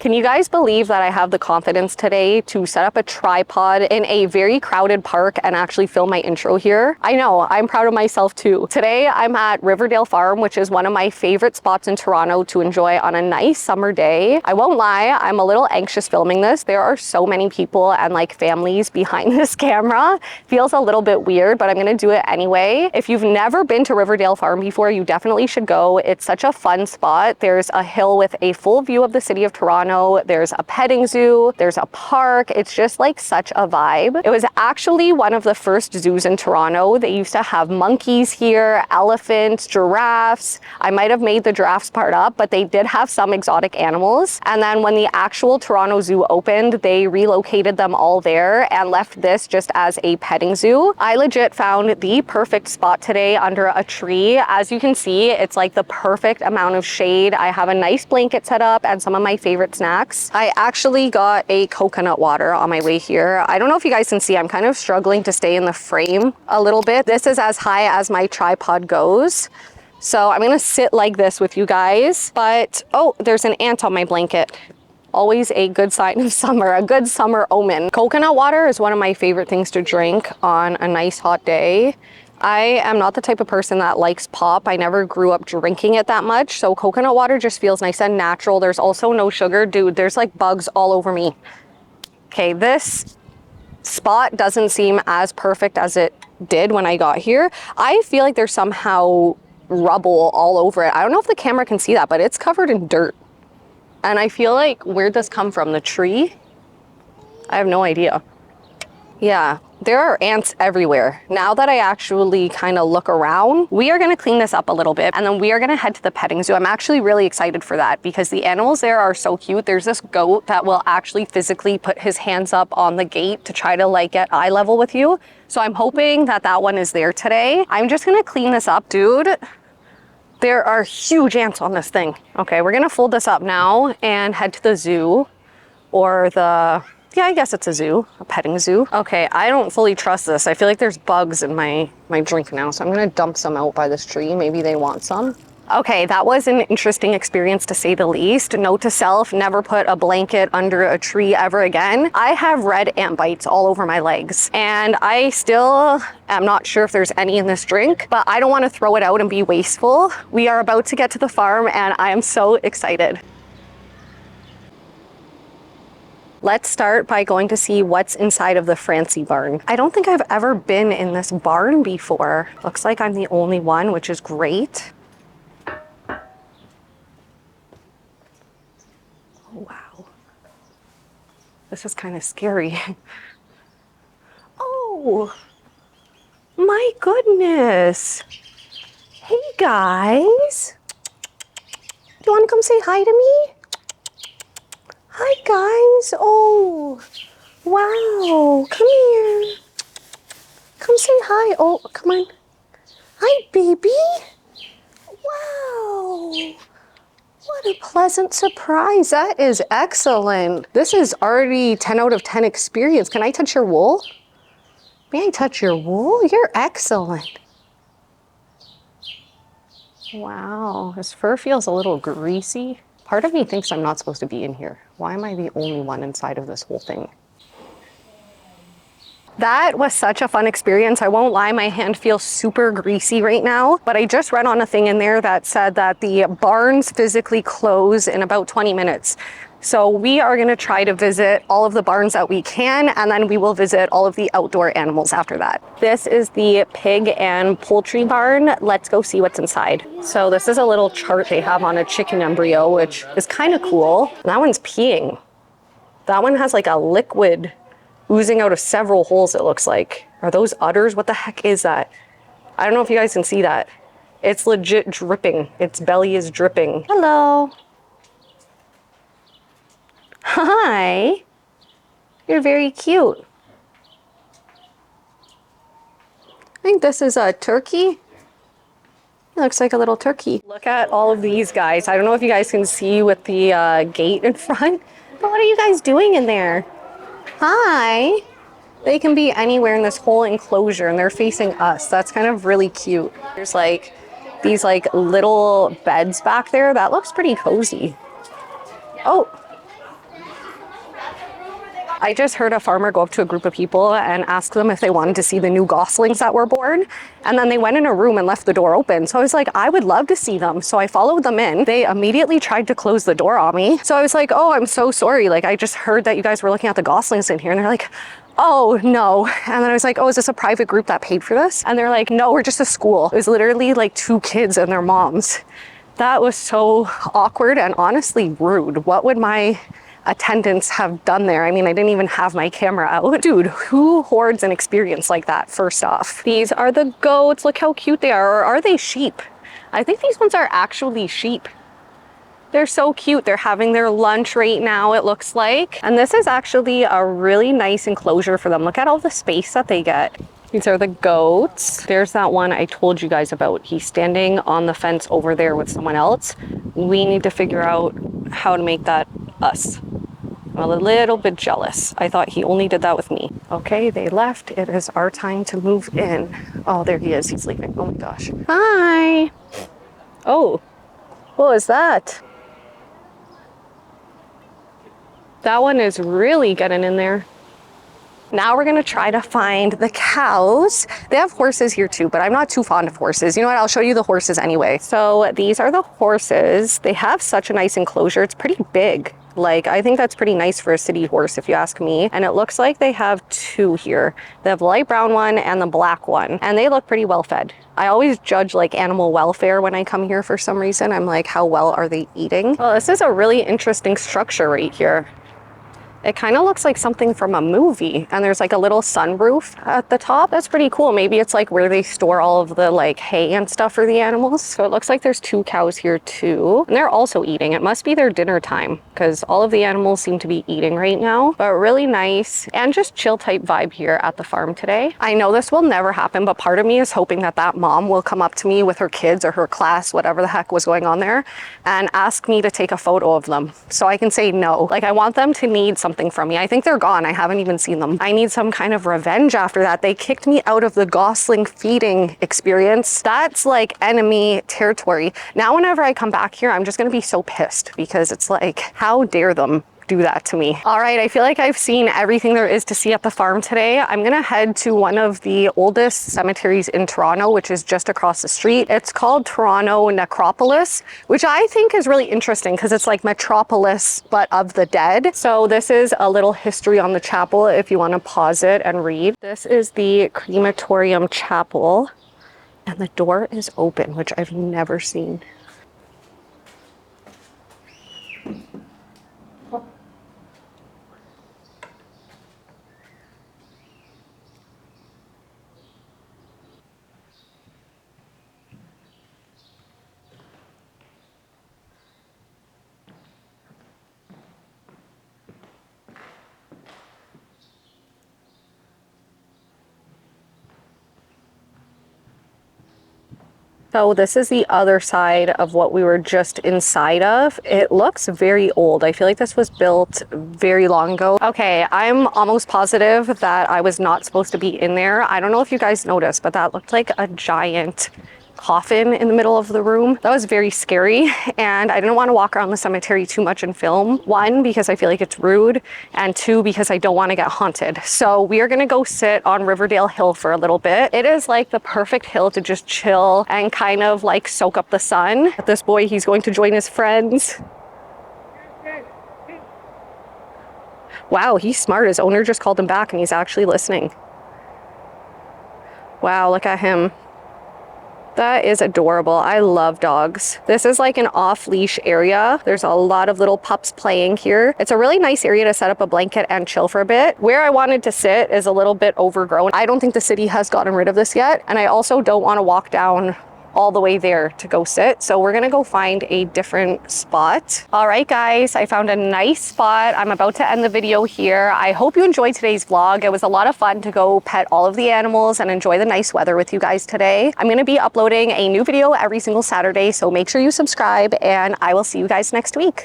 Can you guys believe that I have the confidence today to set up a tripod in a very crowded park and actually film my intro here? I know, I'm proud of myself too. Today I'm at Riverdale Farm, which is one of my favorite spots in Toronto to enjoy on a nice summer day. I won't lie, I'm a little anxious filming this. There are so many people and like families behind this camera. Feels a little bit weird, but I'm gonna do it anyway. If you've never been to Riverdale Farm before, you definitely should go. It's such a fun spot. There's a hill with a full view of the city of Toronto. There's a petting zoo. There's a park. It's just like such a vibe. It was actually one of the first zoos in Toronto. They used to have monkeys here, elephants, giraffes. I might have made the giraffes part up, but they did have some exotic animals. And then when the actual Toronto Zoo opened, they relocated them all there and left this just as a petting zoo. I legit found the perfect spot today under a tree. As you can see, it's like the perfect amount of shade. I have a nice blanket set up and some of my favorite snacks. I actually got a coconut water on my way here. I don't know if you guys can see, I'm kind of struggling to stay in the frame a little bit. This is as high as my tripod goes. So I'm gonna sit like this with you guys, but oh, there's an ant on my blanket. Always a good sign of summer, a good summer omen. Coconut water is one of my favorite things to drink on a nice hot day. I am not the type of person that likes pop. I never grew up drinking it that much. So coconut water just feels nice and natural. There's also no sugar. Dude, there's like bugs all over me. Okay, this spot doesn't seem as perfect as it did when I got here. I feel like there's somehow rubble all over it. I don't know if the camera can see that, but it's covered in dirt. And I feel like, where'd this come from? The tree? I have no idea. Yeah, there are ants everywhere. Now that I actually kind of look around, we are gonna clean this up a little bit and then we are gonna head to the petting zoo. I'm actually really excited for that because the animals there are so cute. There's this goat that will actually physically put his hands up on the gate to try to like get eye level with you. So I'm hoping that that one is there today. I'm just gonna clean this up, dude. There are huge ants on this thing. Okay, we're gonna fold this up now and head to the zoo or the, yeah, I guess it's a zoo, a petting zoo. Okay, I don't fully trust this. I feel like there's bugs in my drink now, so I'm gonna dump some out by this tree. Maybe they want some. Okay, that was an interesting experience to say the least. Note to self, never put a blanket under a tree ever again. I have red ant bites all over my legs and I still am not sure if there's any in this drink, but I don't want to throw it out and be wasteful. We are about to get to the farm and I am so excited. Let's start by going to see what's inside of the Francie barn. I don't think I've ever been in this barn before. Looks like I'm the only one, which is great. Wow, this is kind of scary. Oh, my goodness. Hey guys, do you want to come say hi to me? Hi guys. Oh, wow, come here. Come say hi. Oh, come on. Hi, baby. Wow. What a pleasant surprise. That is excellent. This is already 10 out of 10 experience. Can I touch your wool? May I touch your wool? You're excellent. Wow, his fur feels a little greasy. Part of me thinks I'm not supposed to be in here. Why am I the only one inside of this whole thing? That was such a fun experience. I won't lie, my hand feels super greasy right now, but I just read on a thing in there that said that the barns physically close in about 20 minutes. So we are gonna try to visit all of the barns that we can, and then we will visit all of the outdoor animals after that. This is the pig and poultry barn. Let's go see what's inside. So this is a little chart they have on a chicken embryo, which is kind of cool. That one's peeing. That one has like a liquid oozing out of several holes, it looks like. Are those udders? What the heck is that? I don't know if you guys can see that. It's legit dripping. Its belly is dripping. Hello. Hi. You're very cute. I think this is a turkey. It looks like a little turkey. Look at all of these guys. I don't know if you guys can see with the gate in front, but what are you guys doing in there? Hi. They can be anywhere in this whole enclosure and they're facing us. That's kind of really cute. There's like these little beds back there. That looks pretty cozy. Oh, I just heard a farmer go up to a group of people and ask them if they wanted to see the new goslings that were born. And then they went in a room and left the door open. So I was like, I would love to see them. So I followed them in. They immediately tried to close the door on me. So I was like, oh, I'm so sorry. Like, I just heard that you guys were looking at the goslings in here. And they're like, oh, no. And then I was like, oh, is this a private group that paid for this? And they're like, no, we're just a school. It was literally like 2 kids and their moms. That was so awkward and honestly rude. What would my attendants have done there? I mean, I didn't even have my camera out. Dude, who hoards an experience like that, first off? These are the goats. Look how cute they are. Or are they sheep? I think these ones are actually sheep. They're so cute. They're having their lunch right now, it looks like. And this is actually a really nice enclosure for them. Look at all the space that they get. These are the goats. There's that one I told you guys about. He's standing on the fence over there with someone else. We need to figure out how to make that us. I'm a little bit jealous. I thought he only did that with me. Okay, they left. It is our time to move in. Oh, there he is. He's leaving. Oh my gosh. Hi. Oh, what was that? That one is really getting in there. Now we're gonna try to find the cows. They have horses here too, but I'm not too fond of horses. You know what, I'll show you the horses anyway. So these are the horses. They have such a nice enclosure. It's pretty big. Like, I think that's pretty nice for a city horse if you ask me. And it looks like they have 2 here. They have the light brown one and the black one. And they look pretty well fed. I always judge like animal welfare when I come here for some reason. I'm like, how well are they eating? Well, this is a really interesting structure right here. It kind of looks like something from a movie, and there's like a little sunroof at the top. That's pretty cool. Maybe it's like where they store all of the like hay and stuff for the animals. So it looks like there's 2 cows here too, and they're also eating. It must be their dinner time because all of the animals seem to be eating right now. But really nice and just chill type vibe here at the farm today. I know this will never happen, but part of me is hoping that that mom will come up to me with her kids or her class, whatever the heck was going on there, and ask me to take a photo of them so I can say no. Like, I want them to need something from me. I think they're gone. I haven't even seen them. I need some kind of revenge after that. They kicked me out of the gosling feeding experience. That's like enemy territory. Now whenever I come back here, I'm just gonna be so pissed because it's like, how dare them do that to me. All right, I feel like I've seen everything there is to see at the farm today. I'm gonna head to one of the oldest cemeteries in Toronto, which is just across the street. It's called Toronto Necropolis, which I think is really interesting because it's like Metropolis, but of the dead. So this is a little history on the chapel if you want to pause it and read. This is the crematorium chapel, and the door is open, which I've never seen. So this is the other side of what we were just inside of. It looks very old. I feel like this was built very long ago. Okay, I'm almost positive that I was not supposed to be in there. I don't know if you guys noticed, but that looked like a giant coffin in the middle of the room. That was very scary, and I didn't want to walk around the cemetery too much and film. 1, because I feel like it's rude, and 2, because I don't want to get haunted. So we are going to go sit on Riverdale Hill for a little bit. It is like the perfect hill to just chill and kind of like soak up the sun. This boy, he's going to join his friends. Wow, he's smart. His owner just called him back and he's actually listening. Wow, look at him. That is adorable. I love dogs. This is like an off-leash area. There's a lot of little pups playing here. It's a really nice area to set up a blanket and chill for a bit. Where I wanted to sit is a little bit overgrown. I don't think the city has gotten rid of this yet. And I also don't want to walk down all the way there to go sit. So we're gonna go find a different spot. All right, guys, I found a nice spot. I'm about to end the video here. I hope you enjoyed today's vlog. It was a lot of fun to go pet all of the animals and enjoy the nice weather with you guys today. I'm gonna be uploading a new video every single Saturday, so make sure you subscribe and I will see you guys next week.